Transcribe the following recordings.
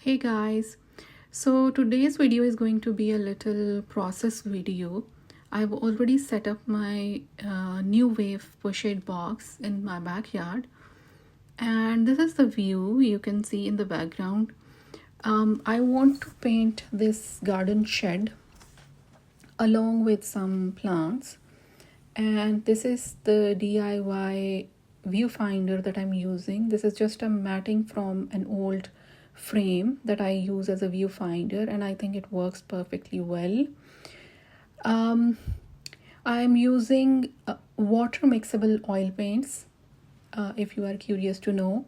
Hey guys, so today's video is going to be a little process video. I've already set up my new wave pochette box in my backyard, and this is the view you can see in the background. I want to paint this garden shed along with some plants, and this is the DIY viewfinder that I'm using. This is just a matting from an old frame that I use as a viewfinder, and I think it works perfectly well. I'm using water mixable oil paints, if you are curious to know.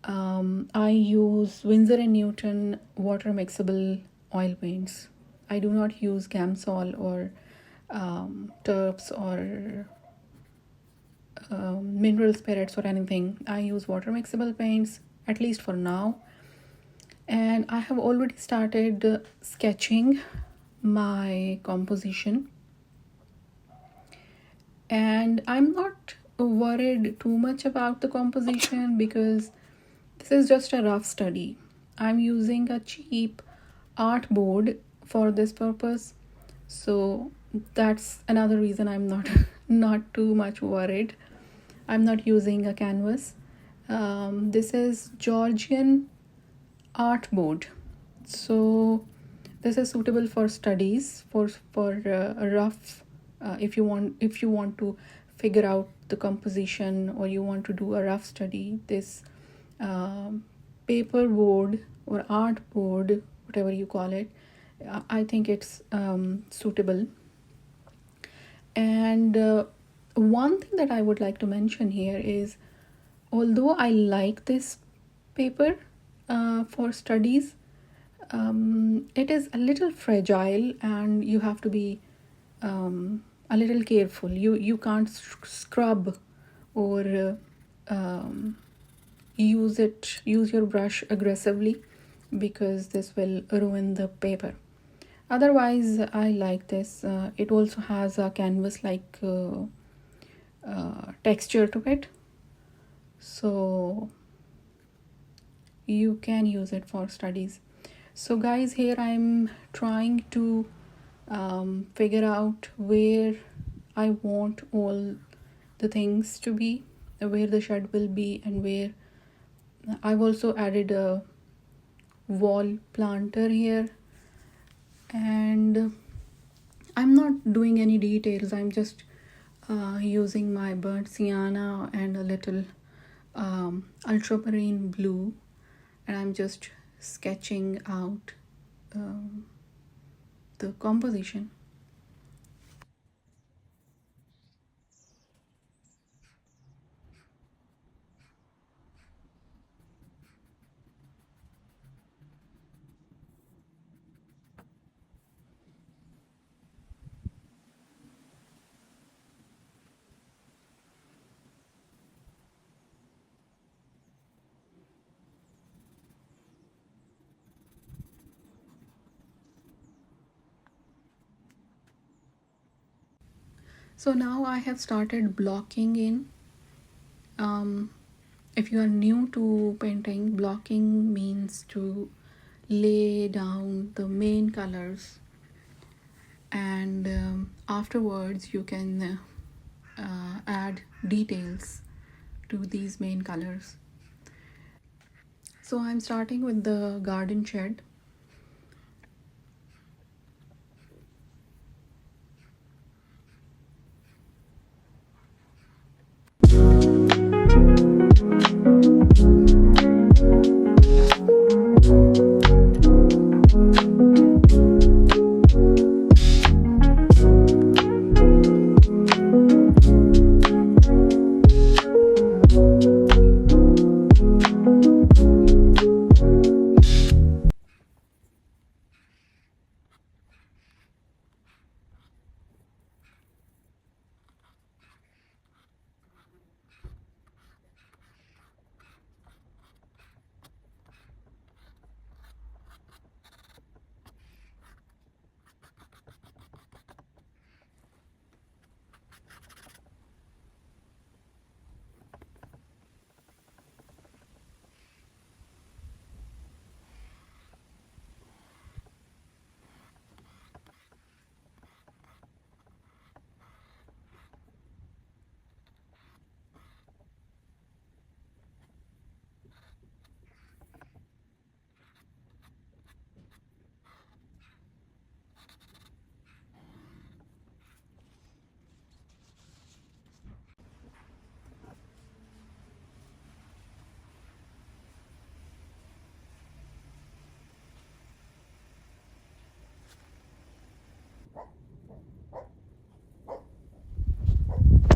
I use Winsor & Newton water mixable oil paints. I do not use Gamsol or terps or mineral spirits or anything. I use water mixable paints, at least for now. And I have already started sketching my composition, and I'm not worried too much about the composition because this is just a rough study. I'm using a cheap art board for this purpose, so that's another reason I'm not too much worried. I'm not using a canvas. This is Georgian art board, so this is suitable for studies, for a rough if you want to figure out the composition, or you want to do a rough study. This paper board or art board, whatever you call it, I think it's suitable. And one thing that I would like to mention here is, although I like this paper for studies, it is a little fragile, and you have to be a little careful. You can't scrub or use your brush aggressively, because this will ruin the paper. Otherwise, I like this. It also has a canvas like texture to it, so you can use it for studies. So guys, here I'm trying to figure out where I want all the things to be, where the shed will be, and where I've also added a wall planter here. And I'm not doing any details. I'm just using my burnt sienna and a little ultramarine blue, and I'm just sketching out the composition. So now I have started blocking in. If you are new to painting, blocking means to lay down the main colors, and afterwards you can add details to these main colors. So I'm starting with the garden shed.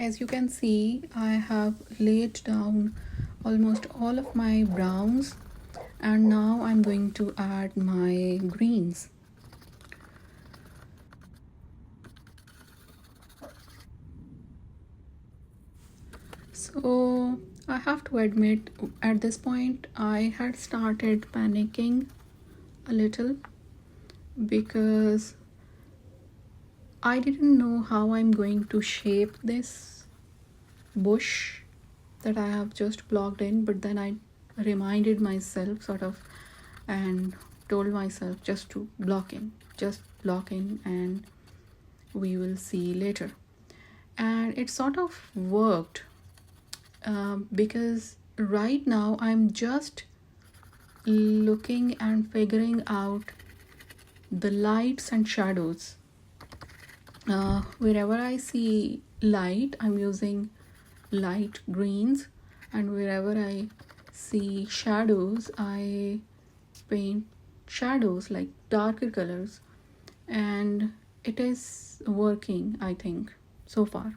as you can see, I have laid down almost all of my browns, and now I'm going to add my greens. So I have to admit, at this point I had started panicking a little because I didn't know how I'm going to shape this bush that I have just blocked in, but then I reminded myself sort of and told myself just block in, and we will see later. And it sort of worked, because right now I'm just looking and figuring out the lights and shadows. Wherever I see light, I'm using light greens, and wherever I see shadows, I paint shadows like darker colors, and it is working, I think, so far.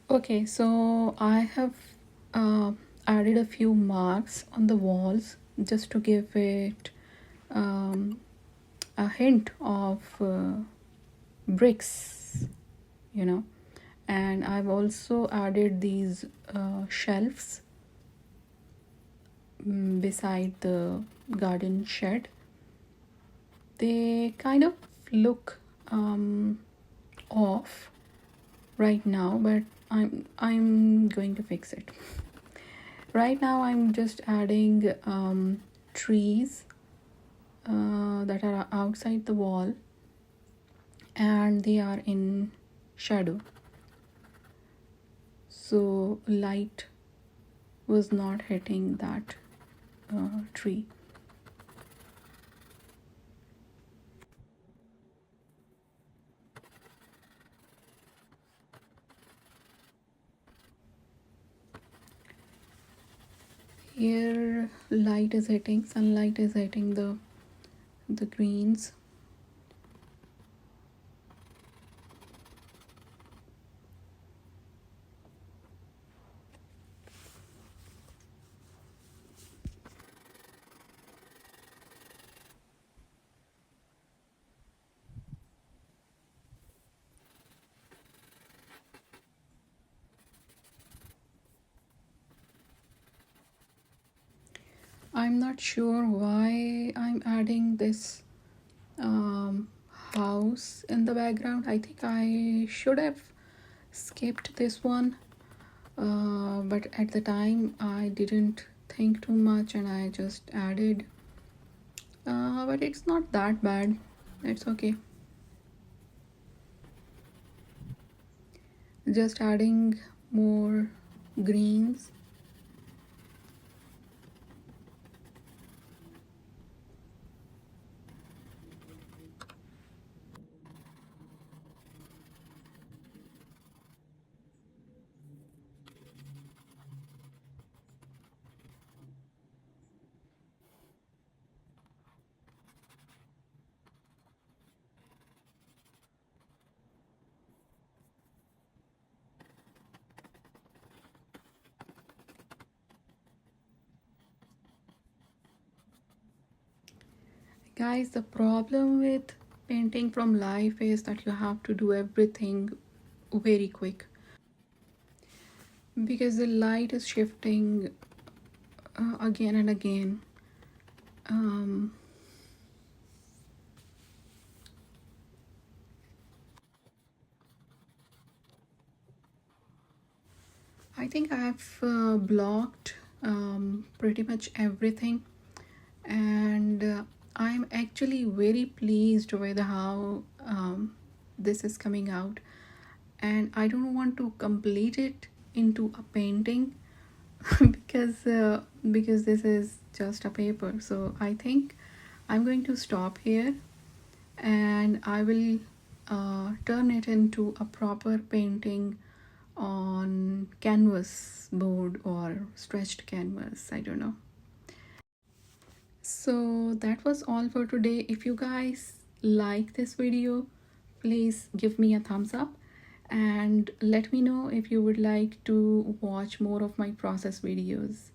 Okay, so I have uh, added a few marks on the walls just to give it um, a hint of bricks, you know. And I've also added these shelves beside the garden shed. They kind of look off right now, but I'm going to fix it. Right now I'm just adding trees that are outside the wall, and they are in shadow, so light was not hitting that tree. Here sunlight is hitting the greens. I'm not sure why I'm adding this um, house in the background. I think I should have skipped this one, but at the time I didn't think too much and I just added. But it's not that bad, it's okay. Just adding more greens. Guys, the problem with painting from life is that you have to do everything very quick because the light is shifting again and again. um, I think I've blocked pretty much everything, and I'm actually very pleased with how this is coming out. And I don't want to complete it into a painting because this is just a paper. So I think I'm going to stop here, and I will turn it into a proper painting on canvas board or stretched canvas, I don't know. So that was all for today. If you guys like this video, please give me a thumbs up and let me know if you would like to watch more of my process videos.